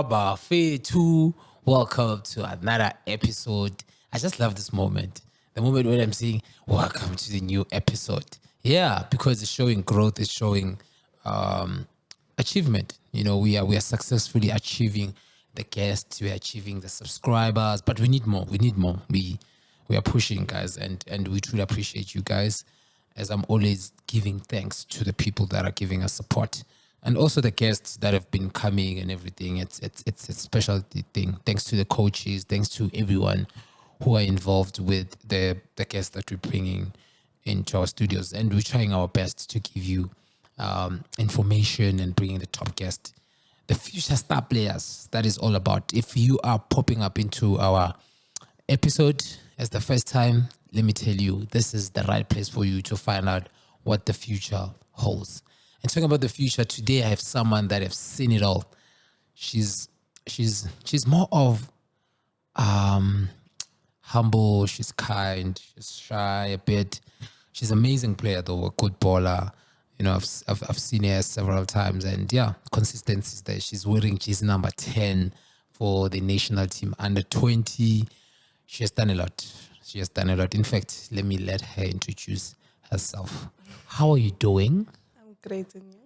Marhaba, Faye 2. Welcome to another episode. I just love this moment. The moment when I'm saying, welcome to the new episode. Yeah, because it's showing growth, it's showing achievement. You know, we are successfully achieving the guests, we're achieving the subscribers, but we need more. We need more. We are pushing, guys, and we truly appreciate you guys, as I'm always giving thanks to the people that are giving us support. And also the guests that have been coming and everything. It's a special thing. Thanks to the coaches, thanks to everyone who are involved with the guests that we're bringing into our studios. And we're trying our best to give you information and bringing the top guest, the future star players. That is all about. If you are popping up into our episode as the first time, let me tell you, this is the right place for you to find out what the future holds. And talking about the future, today I have someone that have seen it all. She's more of humble, she's kind, she's shy a bit. She's an amazing player though, a good baller. You know, I've seen her several times, and yeah, consistency is there. She's wearing jersey number 10 for the national team under 20. She has done a lot. She has done a lot. In fact, let her introduce herself. How are you doing? Great, and you?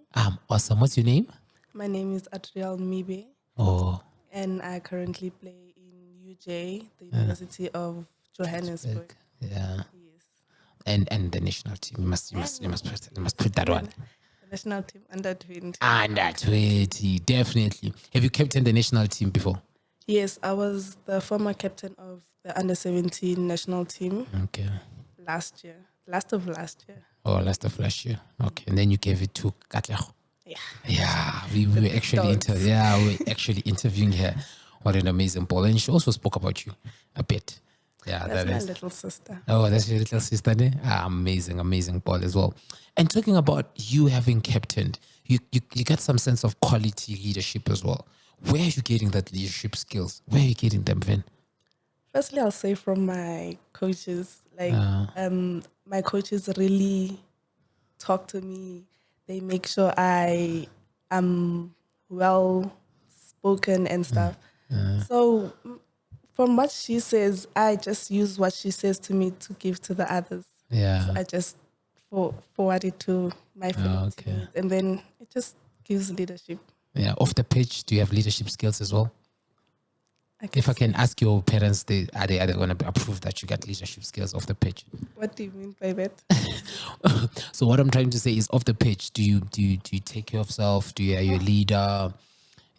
Awesome. What's your name? My name is Adrille Mibe. Oh. And I currently play in UJ, the University of Johannesburg. Yeah. Yes. And the national team. You must put that one. The national team under 20. Under 20, definitely. Have you captained the national team before? Yes, I was the former captain of the under 17 national team. Okay. Last of last year. Oh, last of last year. Okay. And then you gave it to Katleho. Yeah. Yeah. We were actually interviewing her. What an amazing ball. And she also spoke about you a bit. Yeah. That's my little sister. Oh, that's your little sister there? Amazing ball as well. And talking about you having captained, you get some sense of quality leadership as well. Where are you getting that leadership skills? Where are you getting them, Vin? Firstly, I'll say from my coaches. My coaches really talk to me. They make sure I am well spoken and stuff. So from what she says, I just use what she says to me to give to the others. Yeah. So I just forward it to my fellow teammates, and then it just gives leadership. Yeah. Off the pitch, do you have leadership skills as well? If I can ask your parents, are they going to approve that you got leadership skills off the pitch? What do you mean by that? So what I'm trying to say is, off the pitch, do you take care of yourself? Are you a leader?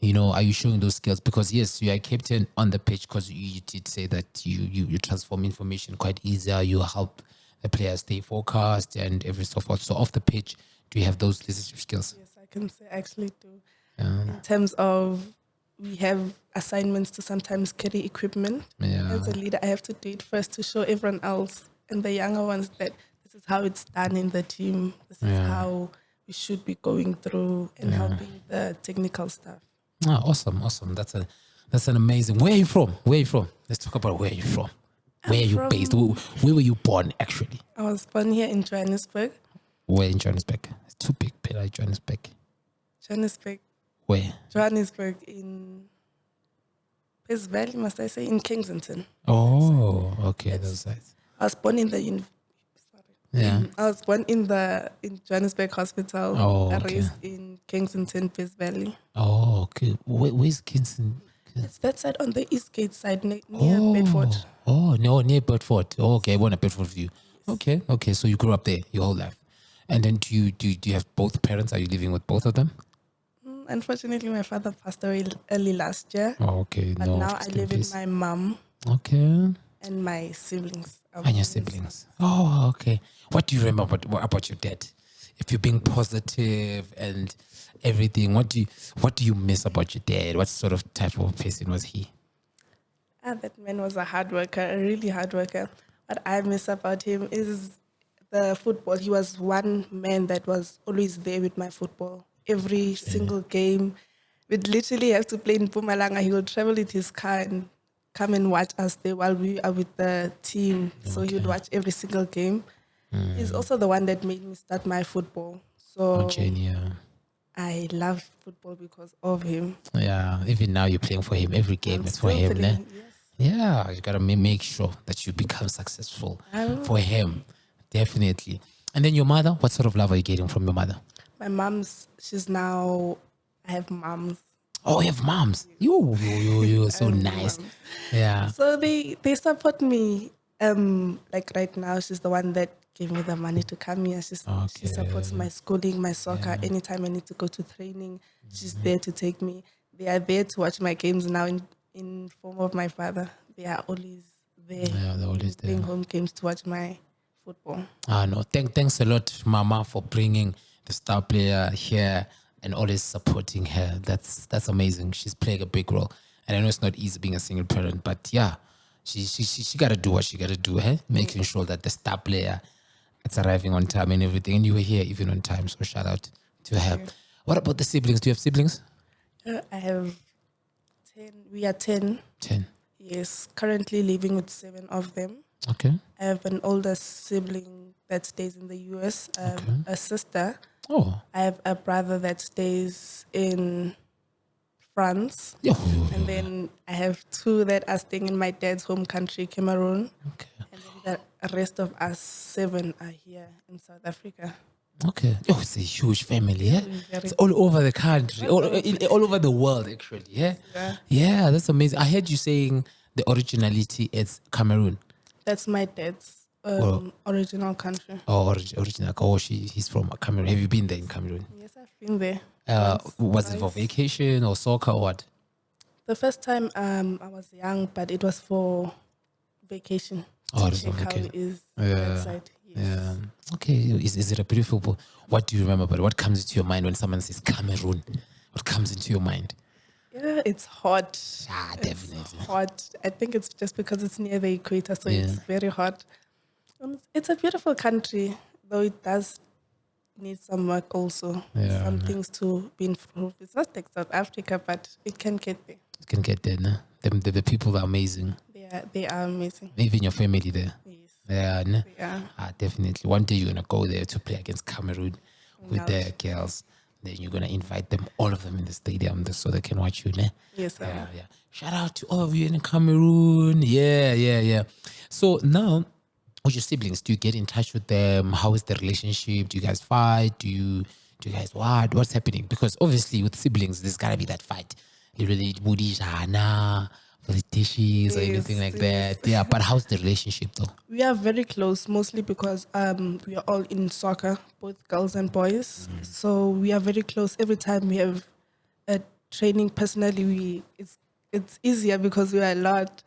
You know, are you showing those skills? Because yes, you are captain on the pitch, because you did say that you transform information quite easier. You help the players stay focused and every so forth. So off the pitch, do you have those leadership skills? Yes, I can say I actually do. In terms of, we have assignments to sometimes carry equipment. Yeah. As a leader, I have to do it first to show everyone else and the younger ones that this is how it's done in the team. This is how we should be going through and helping the technical stuff. Oh, awesome. That's an amazing. Where are you from? Let's talk about where you're from. Where are you based? Where were you born, actually? I was born here in Johannesburg. Where in Johannesburg? It's too big, Peter, Johannesburg. Johannesburg. Where? Johannesburg in Peace Valley, must I say, in Kensington. Oh, okay, those sides. I was born in the I was born in Johannesburg Hospital. Oh, okay. Raised in Kensington, Peace Valley. Oh, okay. Where's Kensington? It's that side on the East Gate side, near Bedford. Oh, no, near Bedford. Oh, okay, I want a Bedford view. Yes. Okay. So you grew up there your whole life, and then do you have both parents? Are you living with both of them? Unfortunately, my father passed away early last year. Oh, okay. But now I live with my mom. Okay. And my siblings. And your siblings. Oh, okay. What do you remember about your dad? If you're being positive and everything, what do you miss about your dad? What sort of type of person was he? That man was a hard worker, a really hard worker. What I miss about him is the football. He was one man that was always there with my football. Every single game. We'd literally have to play in Mpumalanga. He would travel with his car and come and watch us there while we are with the team. So he would watch every single game. He's also the one that made me start my football. So I love football because of him. Yeah, even now you're playing for him. Every game I'm is for still him, ne? playing. Yes. Yeah, you gotta make sure that you become successful I for him, definitely. And then your mother, what sort of love are you getting from your mother? My mom's, she's now, I have moms. Oh, you have moms. You, I so have nice. moms. Yeah. So they support me. Like right now, she's the one that gave me the money to come here. She supports Okay. my schooling, my soccer. Anytime I need to go to training, she's there to take me. They are there to watch my games now in form of my father. They are always there. Yeah, they're always there. Playing home games to watch my football. No, thanks a lot, Mama, for bringing the star player here and always supporting her. That's amazing. She's playing a big role, and I know it's not easy being a single parent, but yeah, she got to do what she got to do, hey? Making sure that the star player it's arriving on time and everything. And you were here even on time, so shout out to her. What about the siblings? Do you have siblings? I have 10. We are 10. 10. Yes, currently living with 7 of them. Okay. I have an older sibling that stays in the US, a sister. Oh. I have a brother that stays in France. Yeah. And then I have 2 that are staying in my dad's home country, Cameroon. Okay. And then the rest of us 7 are here in South Africa. Okay. Oh, it's a huge family, yeah? Very It's all over the country, all over the world, actually, yeah? Yeah, that's amazing. I heard you saying the originality is Cameroon. That's my dad's original country. Oh, original. Oh, he's from Cameroon. Have you been there in Cameroon? Yes, I've been there. Was it for vacation or soccer or what? The first time I was young, but it was for vacation. Oh, to it was for check how vacation. it is Yeah. that side. Yes. Yeah. Okay. Is it a beautiful? What do you remember? But what comes into your mind when someone says Cameroon? What comes into your mind? Yeah, it's hot. Ah, It's definitely. hot. I think it's just because it's near the equator, so it's very hot. It's a beautiful country, though it does need some work also. Yeah, Some things to be improved. It's not like South Africa, but it can get there. You can get there, nah? The people are amazing. They are amazing. Even your family there. Yes. Yeah, nah? Yeah. Definitely. One day you're gonna go there to play against Cameroon with Ouch. their girls. Then you're gonna invite them, all of them, in the stadium, so they can watch you. Nah? Yes, sir. Yeah. Shout out to all of you in Cameroon. Yeah. So now, with your siblings, do you get in touch with them? How is the relationship? Do you guys fight? Do you guys what? What's happening? Because obviously with siblings, there's gotta be that fight. Literally, Woody Jana for the dishes or anything like that. Yeah, but how's the relationship though? We are very close, mostly because we are all in soccer, both girls and boys. So we are very close. Every time we have a training, personally, it's easier because we are a lot,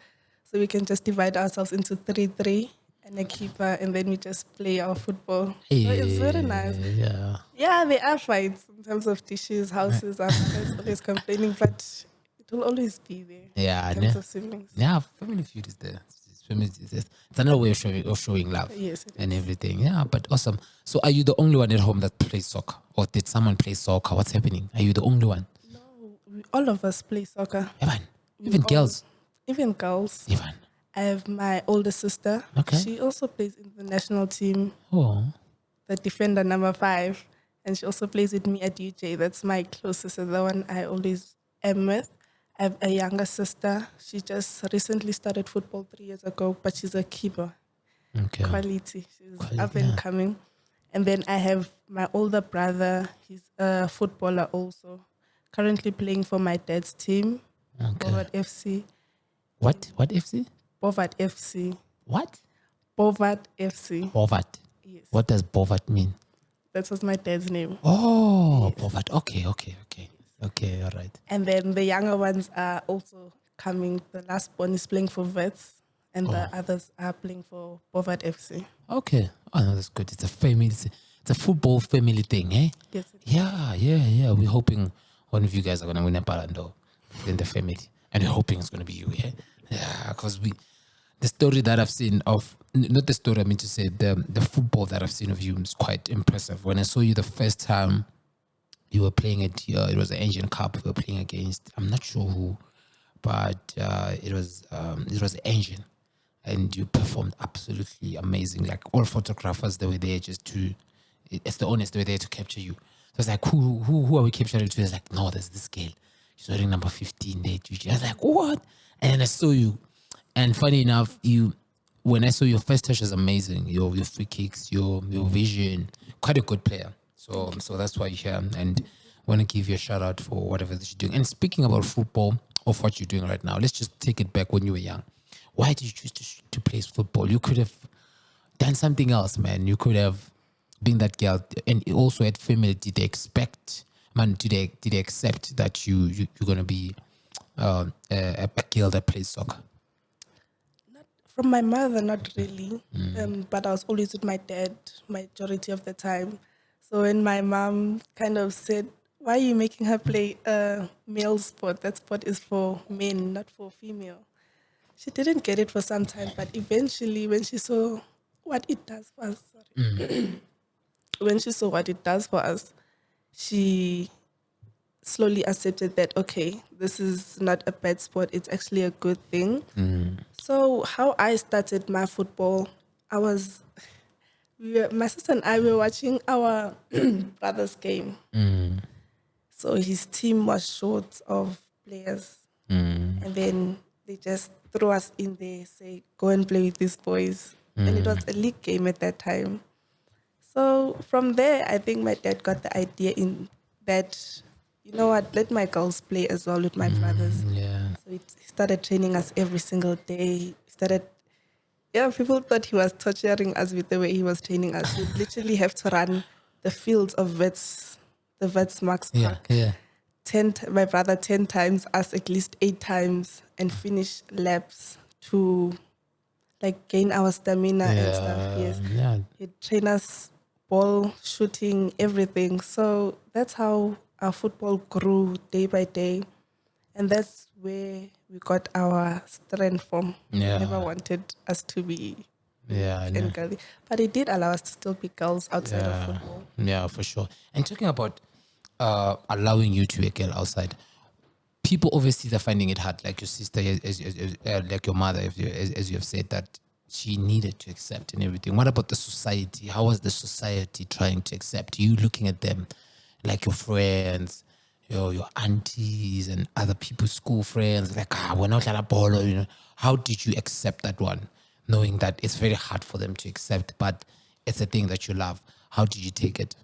so we can just divide ourselves into 3-3 and a keeper, and then we just play our football. So it's very nice. Yeah, there are fights in terms of dishes, houses. Our mother's always complaining, but it will always be there. Yeah, in terms of siblings. Yeah, family feud is there. It's another way of showing love. Yes, it and everything. Yeah, but awesome. So, are you the only one at home that plays soccer, or did someone play soccer? What's happening? Are you the only one? No, all of us play soccer. Even girls. Even girls. Even. I have my older sister. Okay. She also plays in the national team, Oh. the defender number 5. And she also plays with me at UJ. That's my closest, the one I always am with. I have a younger sister. She just recently started football 3 years ago, but she's a keeper. Okay. Quality. She's up and coming. And then I have my older brother. He's a footballer also. Currently playing for my dad's team, Bovard FC. What FC? Bovard FC. What? Bovard FC. Bovard. Yes. What does Bovard mean? That was my dad's name. Oh, Bovard. Okay. Okay, all right. And then the younger ones are also coming. The last one is playing for Vets, and the others are playing for Bovard FC. Okay. Oh, no, that's good. It's a family. It's a football family thing, eh? Yes. Yeah. We're hoping one of you guys are gonna win a Ballon d'Or in the family, and we're hoping it's gonna be you, yeah? Yeah, because the story that I've seen of, not the story, I mean to say the football that I've seen of you is quite impressive. When I saw you the first time, you were playing at it was the Asian Cup. We were playing against, I'm not sure who, but it was the Asian, and you performed absolutely amazing. Like all photographers, they were there just to, it's the owners, they were there to capture you. So it's like, who are we keep shouting to? It's like, no, there's this girl. She's wearing number 15 there. I was like, what? And then I saw you. And funny enough, when I saw your first touch was amazing. Your free kicks, your vision, quite a good player. So that's why you're here. And I want to give you a shout out for whatever that you're doing. And speaking about football, of what you're doing right now, let's just take it back when you were young. Why did you choose to play football? You could have done something else, man. You could have been that girl. And also at family, did they expect, man, did they accept that you're going to be a girl that plays soccer? From my mother, not really. But I was always with my dad majority of the time. So when my mom kind of said, why are you making her play a male sport? That sport is for men, not for female. She didn't get it for some time, but eventually when she saw what it does for us, when she saw what it does for us, she slowly accepted that, okay, this is not a bad sport, it's actually a good thing. So how I started my football, my sister and I were watching our brother's game. So his team was short of players. And then they just threw us in there, say, go and play with these boys. And it was a league game at that time. So from there, I think my dad got the idea in that, you know what, let my girls play as well with my brothers. Yeah. So he started training us every single day. People thought he was torturing us with the way he was training us. We'd literally have to run the fields of the Vets Max Park. Yeah. My brother 10 times, us at least 8 times, and finish laps to like gain our stamina and stuff. Yes. Yeah. He'd train us ball, shooting, everything. So that's how our football grew day by day. And that's where we got our strength from. Yeah. He never wanted us to be Yeah. and girly. But it did allow us to still be girls outside of football. Yeah, for sure. And talking about allowing you to be a girl outside, people obviously are finding it hard, like your sister, like your mother, as you have said, that she needed to accept and everything. What about the society? How was the society trying to accept you, looking at them like your friends, your aunties and other people's school friends, like, we're not at a ball, you know? How did you accept that one, knowing that it's very hard for them to accept, but it's a thing that you love? How did you take it?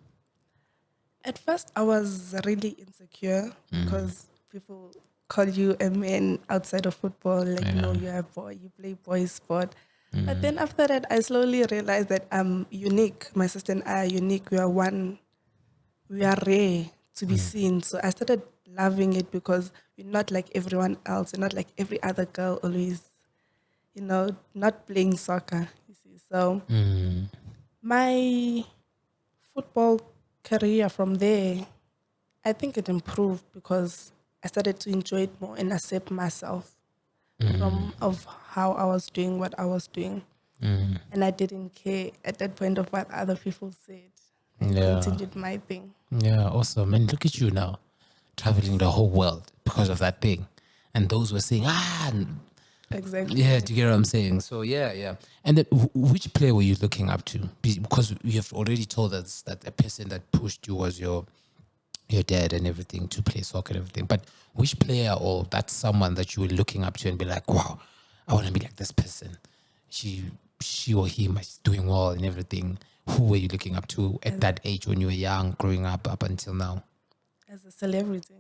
At first, I was really insecure because people call you a man outside of football. Like, no, you're a boy, you play boys sport. But then after that, I slowly realized that I'm unique. My sister and I are unique. We are rare to be seen. So I started loving it because we're not like everyone else. We're not like every other girl always, not playing soccer. You see, so my football career from there, I think it improved because I started to enjoy it more and accept myself of how I was doing what I was doing. And I didn't care at that point of what other people said. I continued my thing. Yeah, awesome. And look at you now, traveling the whole world because of that thing. And those were saying, Exactly. yeah, do you get what I'm saying? So, yeah. And then, which player were you looking up to? Because you have already told us that the person that pushed you was your dad and everything to play soccer and everything. But which player or that's someone that you were looking up to and be like, wow, I want to be like this person. She or him is doing well and everything. Who were you looking up to at that age when you were young, growing up until now? As a celebrity.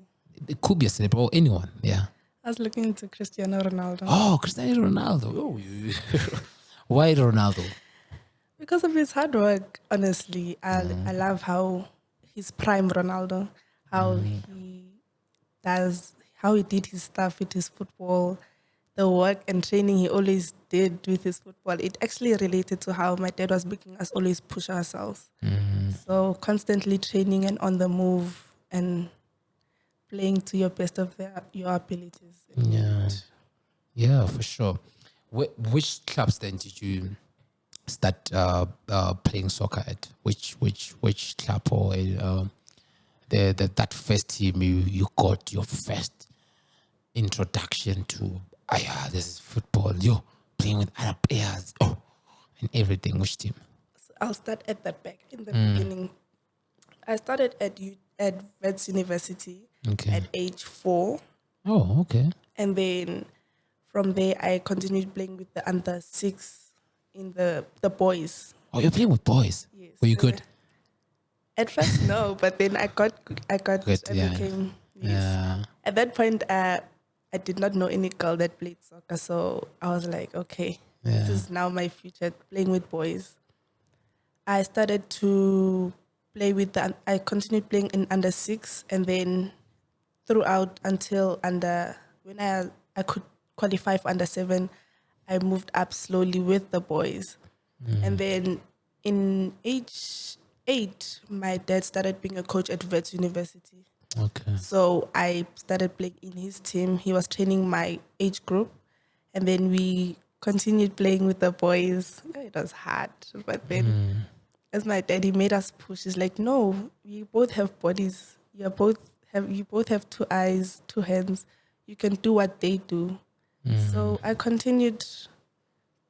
It could be a celebrity or anyone, yeah. I was looking into Cristiano Ronaldo. Oh, Cristiano Ronaldo. Oh, why Ronaldo? Because of his hard work, honestly. I love how his prime Ronaldo, how he did his stuff with his football, the work and training he always did with his football. It actually related to how my dad was making us always push ourselves. So constantly training and on the move and playing to your best of your abilities. Yeah, for sure. Which clubs then did you start playing soccer at? Which club or that first team you got your first introduction to? This is football. Yo, playing with other players. Oh, and everything. Which team? So I'll start at that back in the beginning. I started at at Wits University Okay. at age 4. Oh, okay. And then from there, I continued playing with the under 6 in the boys. Oh, you're playing with boys. Yes. Were you good? At first, no, but then I Good, became, yes. Yeah. At that point, I did not know any girl that played soccer. So I was like, okay, this is now my future, playing with boys. I started to play with I continued playing in under 6, and then throughout until when I could qualify for under 7, I moved up slowly with the boys. And then in age 8, my dad started being a coach at Wits University. Okay. So I started playing in his team. He was training my age group, and then we continued playing with the boys. It was hard, but then as my daddy made us push, he's like, "No, we both have bodies. You both have 2 eyes, 2 hands. You can do what they do." So I continued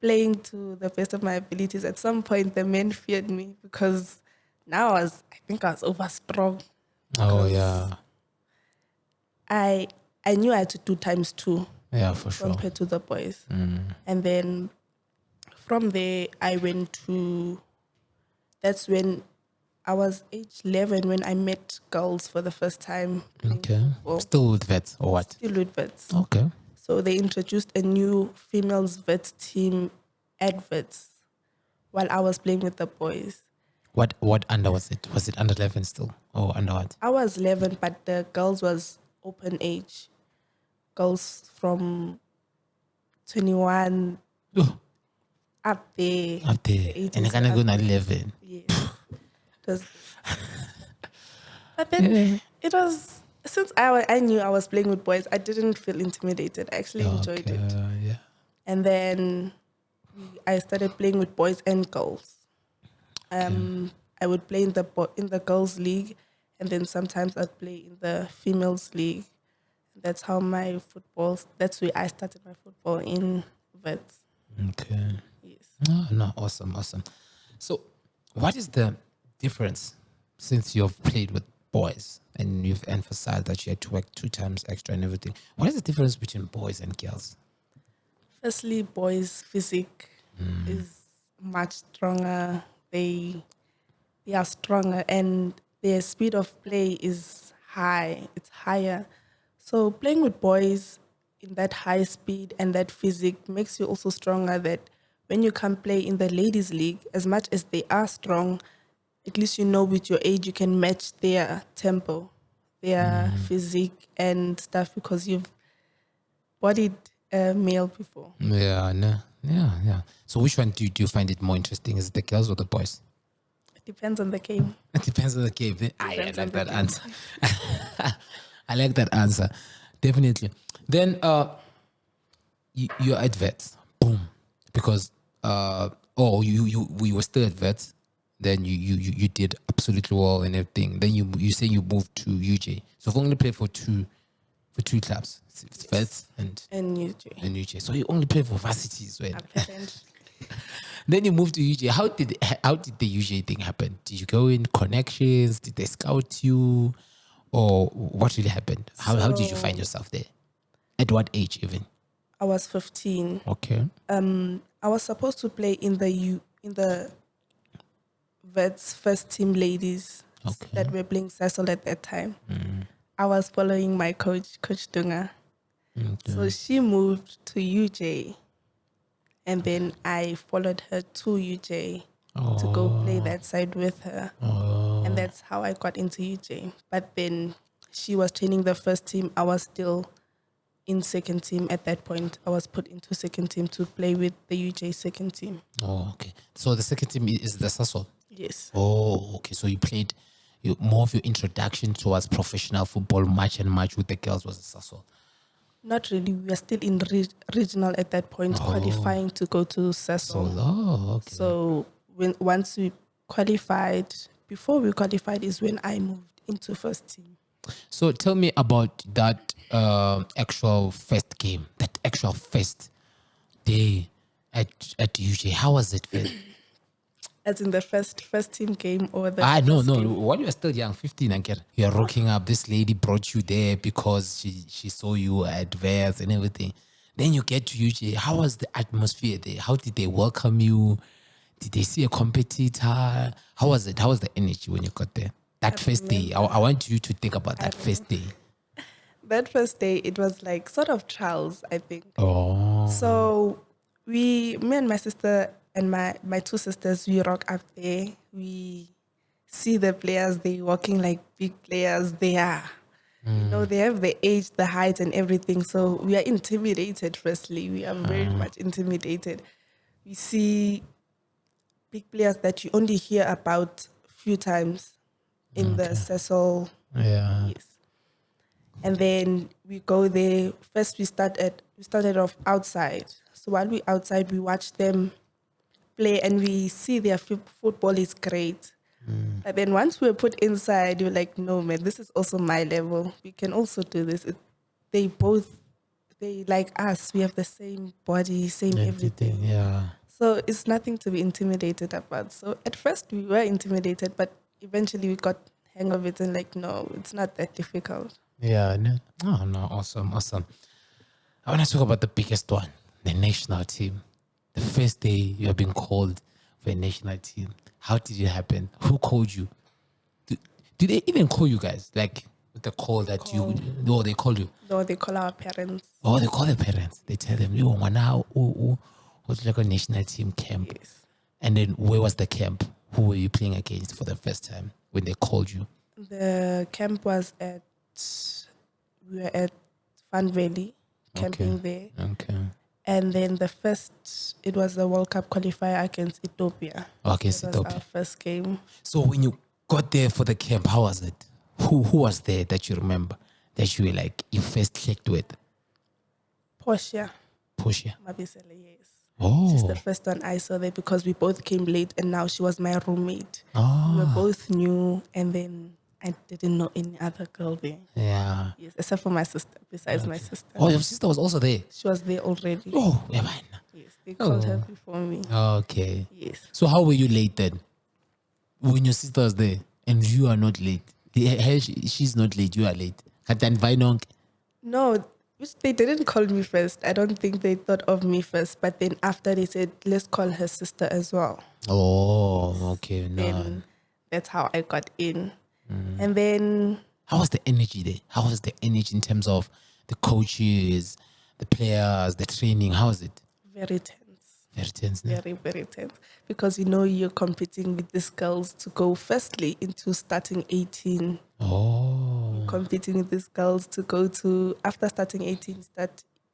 playing to the best of my abilities. At some point, the men feared me because now I think I was over strong. Oh, yeah. I knew I had to do times 2. Yeah, for sure. Compared to the boys. And then from there, I went to, that's when I was age 11 when I met girls for the first time. Okay. Still with vets or what? Still with vets. Okay. So they introduced a new females vets team at vets while I was playing with the boys. What under was it? Was it under 11 still? Or under what? I was 11, but the girls was open age. Girls from 21 up there. Up there. And I kind of go na 11. Yes. It was, but then it was, since I knew I was playing with boys, I didn't feel intimidated. I actually enjoyed it. Yeah. And then I started playing with boys and girls. I would play in the girls' league, and then sometimes I'd play in the females' league. That's how that's where I started my football in vets. Okay. Yes. No, awesome. So, what is the difference since you've played with boys and you've emphasized that you had to work 2 times extra and everything? What is the difference between boys and girls? Firstly, boys' physique is much stronger. They are stronger, and their speed of play is high. It's higher. So playing with boys in that high speed and that physique makes you also stronger, that when you come play in the ladies' league, as much as they are strong, at least you know with your age you can match their tempo, their physique and stuff, because you've bodied a male before. Yeah. So which one do you find it more interesting? Is it the girls or the boys? It depends on the game. It depends on the game. I Depends on like the that game. answer. I like that answer. Definitely. Then you're at vets. Boom. Because we were still at vets. Then you did absolutely well and everything. Then you say you moved to UJ. So you've only played for two clubs. It's vets and UJ. So you only play for varsities, right? Apparently. Then you moved to UJ. How did the UJ thing happen? Did you go in connections? Did they scout you? Or what really happened? How did you find yourself there? At what age even? I was 15. Okay. I was supposed to play in the vets first team ladies that were playing Cecil at that time. I was following my Coach Dunga. Okay. So she moved to UJ, and then I followed her to UJ to go play that side with her. And that's how I got into UJ. But then she was training the first team. I was still in second team at that point. I was put into second team to play with the UJ second team. Oh, okay. So the second team is the Sasol? Yes. Oh, okay. So you played more of your introduction towards professional football, match with the girls was the Sasol? Not really. We were still in regional at that point, qualifying to go to Cecil. Oh, okay. So once we qualified, before we qualified is when I moved into first team. So tell me about that actual first game, that actual first day at UJ. How was it? As in the first team game or the No, first no. game? While you were still young, 15, and you're rocking up. This lady brought you there because she saw you at Vans and everything. Then you get to UJ. How was the atmosphere there? How did they welcome you? Did they see a competitor? How was it? How was the energy when you got there? That first day. I want you to think about that first day. That first day, it was like sort of trials, I think. Oh. So me and my sister and my two sisters, we rock up there. We see the players, they walking like big players. They are, they have the age, the height and everything. So we are intimidated, firstly. We are very much intimidated. We see big players that you only hear about a few times in the Cecil. Yeah. Yes. And then we go there. First, we started off outside. So while we outside, we watch them play, and we see their football is great. But then once we were put inside, you're like, no man, this is also my level. We can also do this. They like us. We have the same body, same everything. Yeah. So it's nothing to be intimidated about. So at first we were intimidated, but eventually we got hang of it and like, no, it's not that difficult. Yeah. No. Oh, no. Awesome. I want to talk about the biggest one, the national team. The first day you have been called for a national team. How did it happen? Who called you? Did they even call you guys? Like with the call that they called you? No, they call our parents. Oh, they call the parents. They tell them, yo, now, what's like a national team camp? Yes. And then where was the camp? Who were you playing against for the first time when they called you? The camp was we were at Fun Valley, camping there. Okay. And then it was the World Cup qualifier against Ethiopia. Against That was Ethiopia. our first game. So when you got there for the camp, how was it? Who was there that you remember that you were like you first clicked with? Portia Mabisele, yes. She's Oh. the first one I saw there because we both came late and now she was my roommate. Oh. We were both new and then I didn't know any other girl there. Yeah. Yes, except for my sister, besides my sister. Oh, your sister was also there. She was there already. Oh, yeah, man. Yes, they called her before me. Okay. Yes. So how were you late then? When your sister was there and you are not late. She's not late, you are late. Katan Vainong. No, they didn't call me first. I don't think they thought of me first. But then after they said, let's call her sister as well. Oh, okay. No. Then that's how I got in. And then How was the energy there? How was the energy in terms of the coaches, the players, the training? How was it? very tense. Very tense. No? Very, very tense. Because you're competing with these girls to go firstly into starting 18. Oh. Competing with these girls to go to, after starting 18,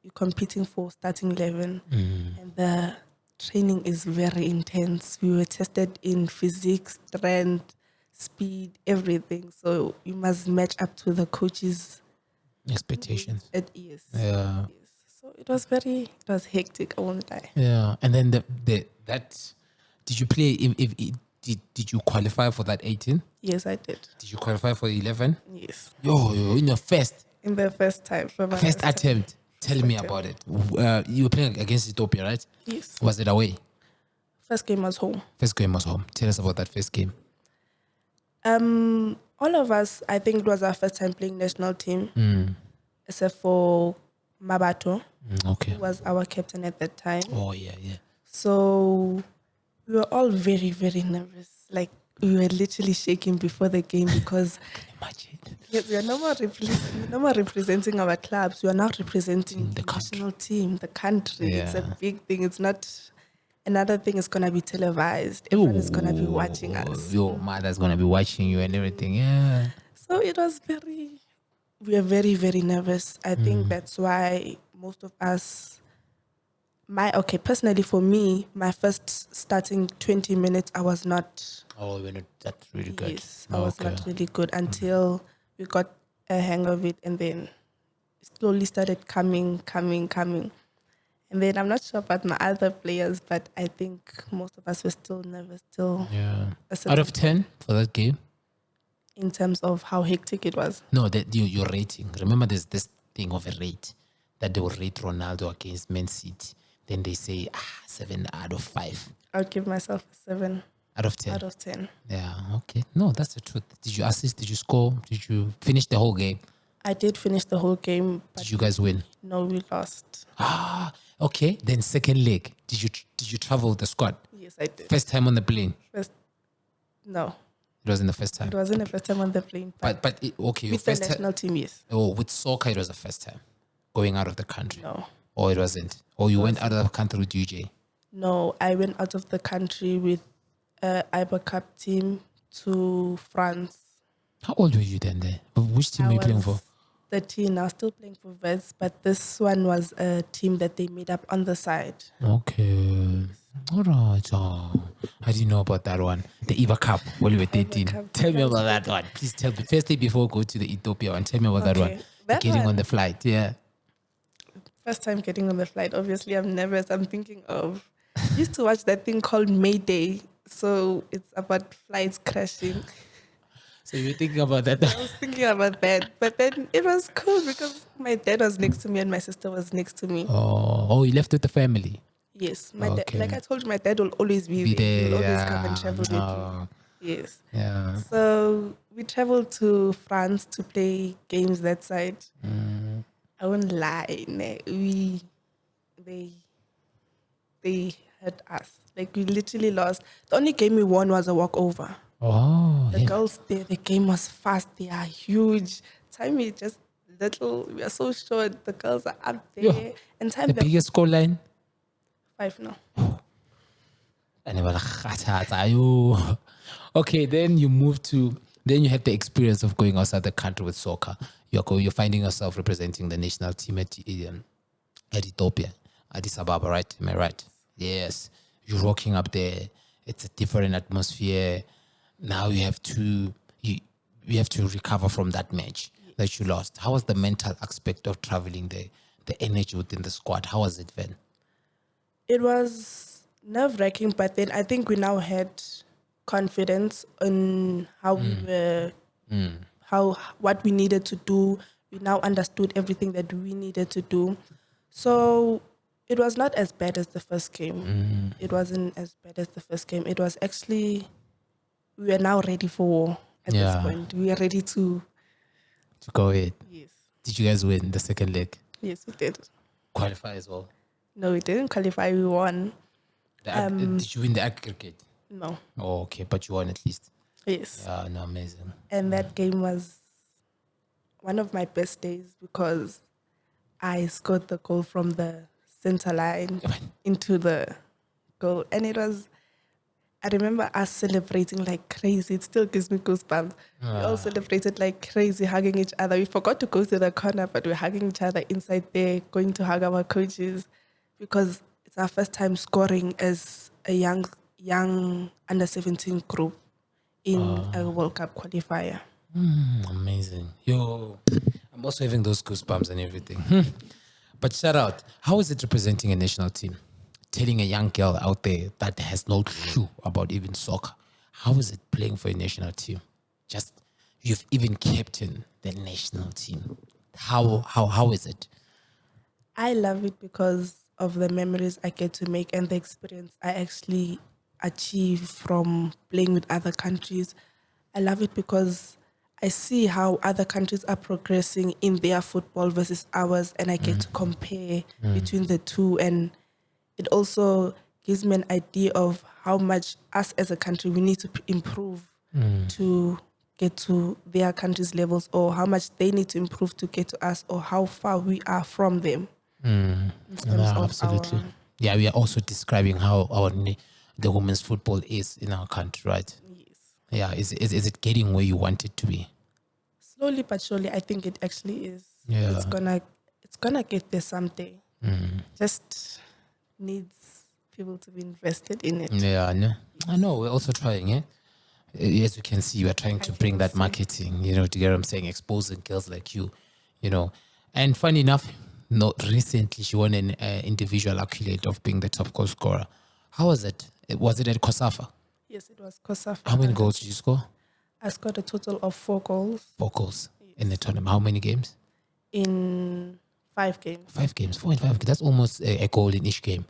you're competing for starting 11. And the training is very intense. We were tested in physics, strength, speed, everything. So you must match up to the coaches' Expectations. Yes. Yeah. Yes. So it was hectic, I won't lie. Yeah. And then did you play did you qualify for that 18? Yes, I did. Did you qualify for 11? Yes. Yo, in your first In the first time. For my first time. attempt. Tell me about it. You were playing against Ethiopia, right? Yes. Was it away? First game was home. First game was home. Tell us about that first game. All of us, I think it was our first time playing national team, except for Mabato, Okay. who was our captain at that time. Oh, yeah. So we were all very, very nervous. Like we were literally shaking before the game because Imagine. yes, we are no more representing our clubs. We are now representing The the national team, the country. It's a big thing. It's not. Another thing is gonna be televised. Everyone is gonna be watching us. Your mother's gonna be watching you and everything. Yeah. So it was we are very, very nervous. I think that's why most of us, personally for me, my first starting 20 minutes, I was not. Oh, you're not that really good. Yes, I was not really good until we got a hang of it and then it slowly started coming. And then I'm not sure about my other players, but I think most of us were still nervous, Yeah. Out of 10 for that game? in terms of how hectic it was. No, your rating. Remember, there's this thing of a rate that they will rate Ronaldo against Man City. Then they say 7 out of 5. I'll give myself a 7. Out of 10? Out of 10. Yeah, okay. No, that's the truth. Did you assist? Did you score? Did you finish the whole game? I did finish the whole game, but Did you guys win? no, we lost. Ah, okay. Then second leg. Did you travel with the squad? Yes, I did. First time on the plane? No, It wasn't the first time. it wasn't the first time on the plane. Okay, your With the first time. national team, yes. Oh, with soccer, it was the first time going out of the country. No. Or it wasn't. Or you went out of the country with UJ. No, I went out of the country with IBA Cup team to France. How old were you then there? Which team I were you playing for? was 13. I was still playing for Vets, but this one was a team that they made up on the side. Okay. All right. Oh, I didn't know about that one. The IBA Cup when you were 13. Cup, Tell me about that one. Please tell me. Firstly, before we go to the Ethiopia one, tell me about that Okay. one. That Getting one- on the flight. Yeah. First time getting on the flight. Obviously, I'm nervous. I'm thinking of. Used to watch that thing called Mayday. So it's about flights crashing. So you were thinking about that. I was thinking about that. But then it was cool because my dad was next to me and my sister was next to me. Oh, you left with the family. Yes. My dad, Okay. like I told you, my dad will always be Be there. He will there. always come and travel with Oh, me. Yes. yeah. So we traveled to France to play games that side. I won't lie. They hurt us. Like we literally lost. The only game we won was a walkover. Oh, The yeah. girls there, the game was fast. They are huge. Time is just little. We are so short. The girls are up there. Yeah. And time The they're biggest score line? 5 now. Okay, then you had the experience of going outside the country with soccer. You're finding yourself representing the national team at Ethiopia, Addis Ababa, right? Am I right? Yes. You're rocking up there. It's a different atmosphere. Now you have to recover from that match that you lost. How was the mental aspect of traveling there? The energy within the squad. How was it then? It was nerve-wracking, but then I think we now had confidence in how we were, what we needed to do. We now understood everything that we needed to do. So it was not as bad as the first game. It wasn't as bad as the first game. It was actually, we are now ready for war at this Yeah. point. We are ready to, To go ahead. yes, Did you guys win the second leg? yes, we did. Qualify as well. No, we didn't qualify. We won. Did you win the aggregate? No, Oh, okay, but you won at least. yes. Yeah, no, amazing. And that game was one of my best days because I scored the goal from the center line into the goal. And it was, I remember us celebrating like crazy. It still gives me goosebumps. We all celebrated like crazy, hugging each other. We forgot to go to the corner, but we're hugging each other inside there, going to hug our coaches because it's our first time scoring as a young under 17 group in a World Cup qualifier. Amazing. Yo, I'm also having those goosebumps and everything. But shout out, how is it representing a national team? Telling a young girl out there that has no clue about even soccer, how is it playing for a national team? Just, you've even captained the national team. How is it? I love it because of the memories I get to make and the experience I actually achieve from playing with other countries. I love it because I see how other countries are progressing in their football versus ours, and I get to compare between the two. And it also gives me an idea of how much us as a country we need to improve to get to their country's levels, or how much they need to improve to get to us, or how far we are from them. In terms Yeah, of absolutely. our- Yeah, we are also describing how the women's football is in our country, right? yes. Yeah, is it getting where you want it to be? Slowly but surely, I think it actually is. Yeah. It's gonna get there someday. Just needs people to be invested in it. Yeah, I know. We're also trying, eh? As you can see, we're trying to bring that marketing, to get what I'm saying, exposing girls like you, And funny enough, not recently, she won an individual accolade of being the top goal scorer. How was it? Was it at Kosafa? Yes, it was Kosafa. How many goals did you score? I scored a total of 4 goals 4 goals in the tournament. How many games? in 5 games. 5 games. 4 and 5. That's almost a goal in each game.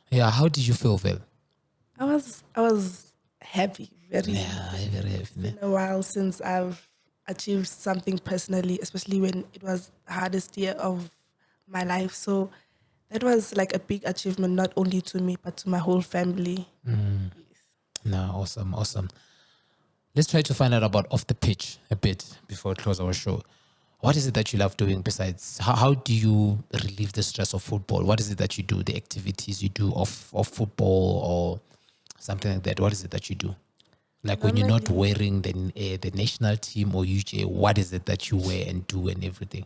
Yeah. How did you feel, Vel? I was happy, very. Yeah, very heavy. It's been a while since I've achieved something personally, especially when it was the hardest year of my life. So that was like a big achievement, not only to me, but to my whole family. No, awesome, awesome. Let's try to find out about off the pitch a bit before we close our show. What is it that you love doing besides? How do you relieve the stress of football? What is it that you do? The activities you do of football or something like that? What is it that you do? Like when you're not Normally- wearing the national team or UJ, what is it that you wear and do and everything?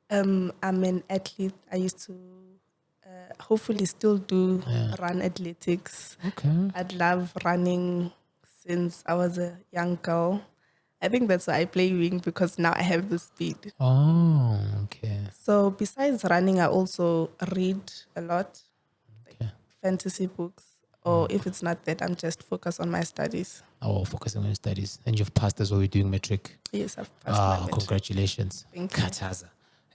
I'm an athlete. I used to hopefully still do run athletics. Okay. I'd love running since I was a young girl. I think that's why I play wing, because now I have the speed. Oh, okay. So besides running, I also read a lot, Okay. fantasy books. Or if it's not that, I'm just focused on my studies. Oh, focusing on your studies. And you've passed as well. You're doing metric. Yes, I've passed my metric. Congratulations. Thank you. Khathaza.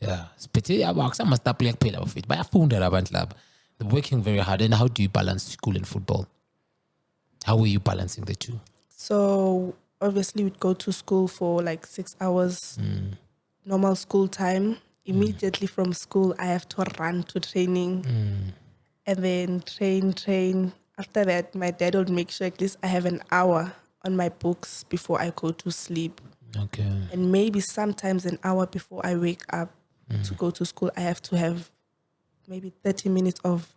Yeah. Spitty about some must play play of it. But I found that about lab. They're working very hard. And how do you balance school and football? How are you balancing the two? So obviously we'd go to school for like 6 hours, normal school time. Immediately from school, I have to run to training and then train. After that, my dad would make sure at least I have an hour on my books before I go to sleep. Okay. And maybe sometimes an hour before I wake up to go to school, I have to have maybe 30 minutes of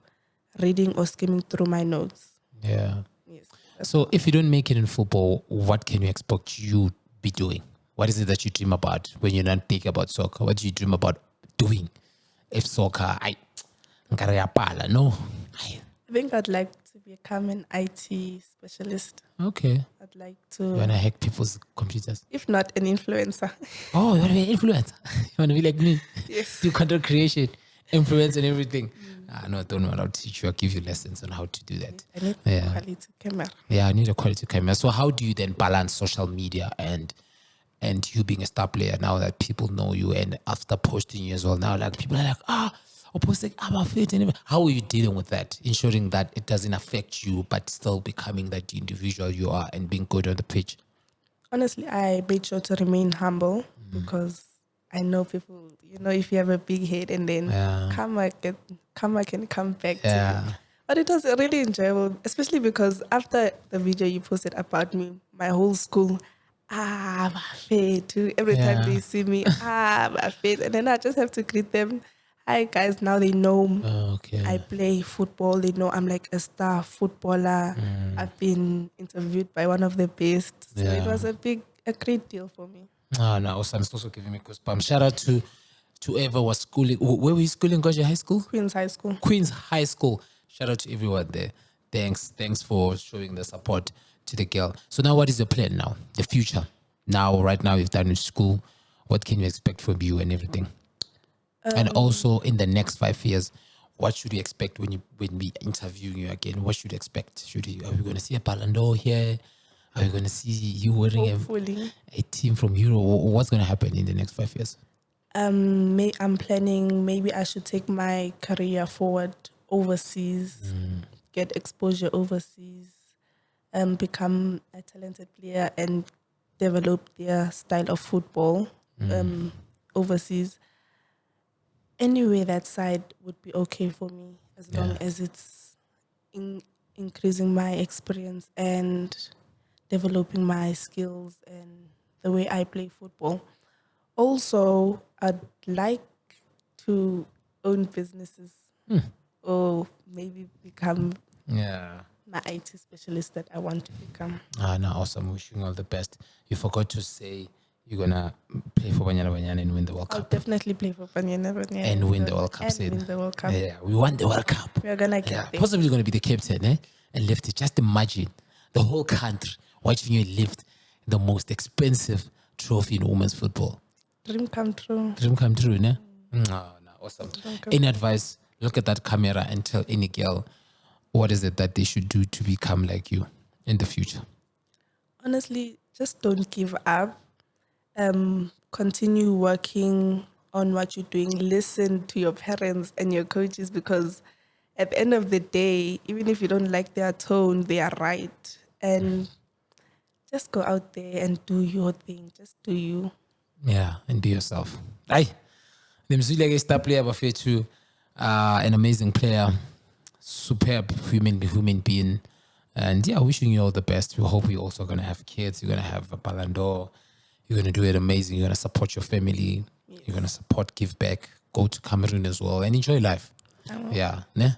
reading or skimming through my notes. Yeah. Yes. So if you don't make it in football, what can you expect you be doing? What is it that you dream about when you're not thinking about soccer? What do you dream about doing? If soccer, no. I think I'd like to become an IT specialist. Okay. I'd like You to, want to hack people's computers? if not an influencer. Oh, you want to be an influencer? You want to be like me? Yes. Do content creation, influence and everything. No, don't know. I'll teach you. I'll give you lessons on how to do that. I need Yeah. quality camera. Yeah, I need a quality camera. So how do you then balance social media and you being a star player now that people know you, and after posting you as well now, like people are like, I'm posting about fit and everything. How are you dealing with that, ensuring that it doesn't affect you but still becoming that individual you are and being good on the pitch? Honestly, I made sure to remain humble because I know people, if you have a big head and then karma can come back to you. But it was really enjoyable, especially because after the video you posted about me, my whole school, Mafe too. Every time they see me, Mafe. And then I just have to greet them. Hi guys, now they know Okay. I play football. They know I'm like a star footballer. I've been interviewed by one of the best. So it was a great deal for me. No, awesome. It's also giving me goosebumps. Shout out to whoever was schooling. Where were you schooling? Goja High School? Queen's High School. Queen's High School. Shout out to everyone there. Thanks for showing the support to the girl. So now what is your plan now? The future. Right now you've done with school. What can you expect from you and everything? And also in the next 5 years, what should we expect when we interview you again? What should we expect? Are we going to see a Ballon d'Or here? Are we going to see you wearing Hopefully. a team from Europe? What's going to happen in the next 5 years? I'm planning maybe I should take my career forward overseas, get exposure overseas, become a talented player and develop their style of football overseas. Anyway, that side would be okay for me as long as it's increasing my experience and developing my skills and the way I play football. Also, I'd like to own businesses or maybe become my IT specialist that I want to become. No, awesome. Wishing you all the best. You forgot to say you're going to play for Banyana Banyana and win the World I'll Cup. definitely play for Banyana Banyana. And win the World Cup. And win the World Cup. Yeah, we won the World Cup. We're going to get there. Possibly going to be the captain, and lift it. Just imagine the whole country watching you lift the most expensive trophy in women's football. Dream come true. Dream come true, ne? No, awesome. Any advice? Look at that camera and tell any girl what is it that they should do to become like you in the future. Honestly, just don't give up. Continue working on what you're doing. Listen to your parents and your coaches, because at the end of the day, even if you don't like their tone, they are right. and just go out there and do your thing. Just do you. Yeah, and be yourself. Aye. Nimzwile star player bafethu, an amazing player, superb human being. And yeah, wishing you all the best. We hope you're also going to have kids. You're going to have a Ballon d'Or. You're going to do it amazing. You're going to support your family. Yes. You're going to support, give back, go to Cameroon as well, and enjoy life. Yeah, ne?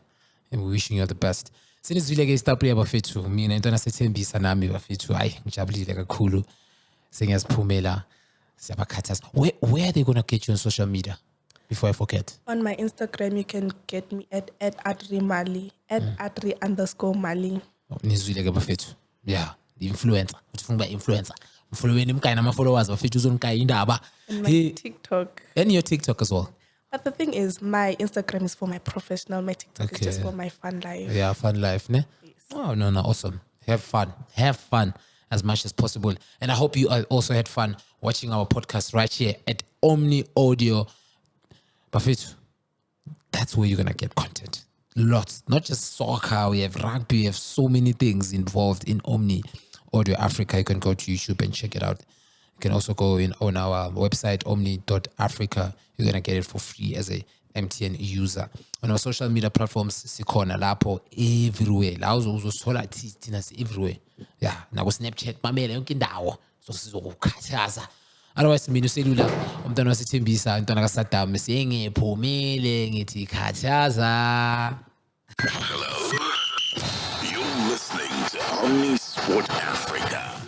And we're wishing you all the best. Sinizwile star player bafethu, mina into nasethembisa nami bafethu, ayi ngijabulile kakhulu. Sengiyaziphumela. Where are they going to get you on social media? Before I forget. On my Instagram, you can get me at Adrille Mibe, at Adrille_Mali. Nizwile bafethu. Yeah, the influencer. Ufuna influencer. Mfolloweni mkayina ama followers bafethu uzonka indaba. And my TikTok. And your TikTok as well. But the thing is, my Instagram is for my professional. My TikTok is just for my fun life. Yeah, fun life, ne? Yes. Oh, no, awesome. Have fun as much as possible. And I hope you also had fun watching our podcast right here at Omni Audio. Bafethu, that's where you're going to get content. Lots, not just soccer. We have rugby. We have so many things involved in Omni Audio Africa. You can go to YouTube and check it out. You can also go on our website, omni.africa. You're going to get it for free as a MTN user. On our social media platforms, sikhona lapho everywhere. La uzosithola thina everywhere. Yeah, nako Snapchat mamela yonke indawo. So sizokukhathaza. Otherwise mina uselula umntwana wasithembisa intwana kaSaddam sengiphumile ngithi khathaza. Hello. You're listening to Omni Sport Africa.